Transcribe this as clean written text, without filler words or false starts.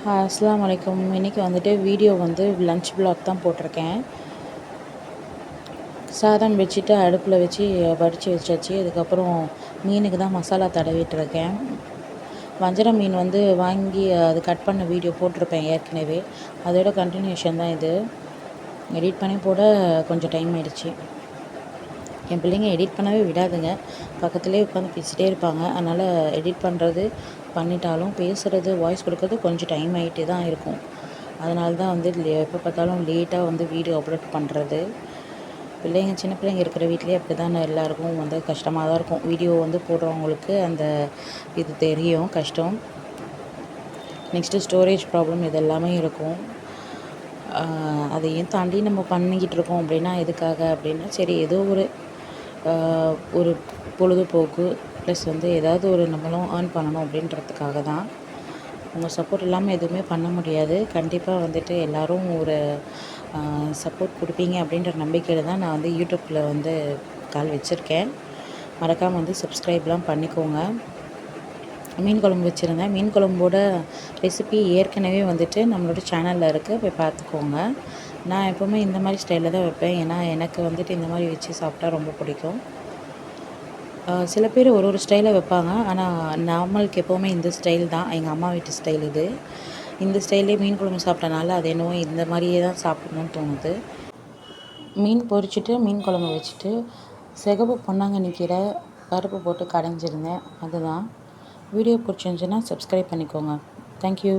அஸ்ஸலாமு அலைக்கும். இன்றைக்கி வந்துட்டு வீடியோ வந்து லன்ச் வ்ளாக் தான் போட்டிருக்கேன். சாதம் வச்சுட்டு அடுப்பில் வச்சு வடித்து வச்சாச்சு. அதுக்கப்புறம் மீனுக்கு தான் மசாலா தடவிட்டுருக்கேன். வஞ்சரம் மீன் வந்து வாங்கி அது கட் பண்ண வீடியோ போட்டிருப்பேன் ஏற்கனவே. அதோட கண்டினியூஷன் தான் இது. எடிட் பண்ணி போட கொஞ்சம் டைம் ஆயிடுச்சு. என் பிள்ளைங்க எடிட் பண்ணவே விடாதுங்க. பக்கத்துலேயே உட்காந்து பேசிகிட்டே இருப்பாங்க. அதனால் எடிட் பண்ணுறது பண்ணிட்டாலும் பேசுகிறது வாய்ஸ் கொடுக்கறது கொஞ்சம் டைம் ஆகிட்டே தான் இருக்கும். அதனால தான் வந்து எப்போ பார்த்தாலும் லேட்டாக வந்து வீடியோ அப்லோட் பண்ணுறது. பிள்ளைங்க சின்ன பிள்ளைங்க இருக்கிற வீட்லேயே அப்படி தான் எல்லாருக்கும் வந்து கஷ்டமாக தான் இருக்கும். வீடியோ வந்து போடுறவங்களுக்கு அந்த இது தெரியும் கஷ்டம். நெக்ஸ்ட்டு ஸ்டோரேஜ் ப்ராப்ளம் இது எல்லாமே இருக்கும். அதையும் தாண்டி நம்ம பண்ணிக்கிட்டு இருக்கோம் அப்படின்னா எதுக்காக அப்படின்னா சரி ஏதோ ஒரு பொழுதுபோக்கு ப்ளஸ் வந்து ஏதாவது ஒரு நம்மளும் ஏர்ன் பண்ணணும் அப்படின்றதுக்காக தான். உங்கள் சப்போர்ட் இல்லாமல் எதுவுமே பண்ண முடியாது. கண்டிப்பாக வந்துட்டு எல்லோரும் ஒரு சப்போர்ட் கொடுப்பீங்க அப்படின்ற நம்பிக்கையில் தான் நான் வந்து யூடியூப்பில் வந்து கால் வச்சுருக்கேன். மறக்காமல் வந்து சப்ஸ்கிரைப்லாம் பண்ணிக்கோங்க. மீன் குழம்பு வச்சுருந்தேன். மீன் குழம்போட ரெசிபி ஏற்கனவே வந்துட்டு நம்மளோட சேனலில் இருக்குது, போய் பார்த்துக்கோங்க. நான் எப்போவுமே இந்த மாதிரி ஸ்டைலில் தான் வைப்பேன். ஏன்னா எனக்கு வந்துட்டு இந்த மாதிரி வச்சு சாப்பிட்டா ரொம்ப பிடிக்கும். சில பேர் ஒரு ஸ்டைலில் வைப்பாங்க. ஆனால் நம்மளுக்கு எப்போவுமே இந்த ஸ்டைல் தான். எங்கள் அம்மா வீட்டு ஸ்டைல் இது. இந்த ஸ்டைல்லே மீன் குழம்பு சாப்பிட்டனால அது என்னவோ இந்த மாதிரியே தான் சாப்பிடணும்னு தோணுது. மீன் பொரிச்சிட்டு மீன் குழம்பு வச்சுட்டு சிகப்பு பொன்னாங்கண்ணி கீரை பருப்பு போட்டு கடைஞ்சிருந்தேன். அதுதான். வீடியோ பிடிச்சிருந்துச்சுன்னா சப்ஸ்கிரைப் பண்ணிக்கோங்க. தேங்க்யூ.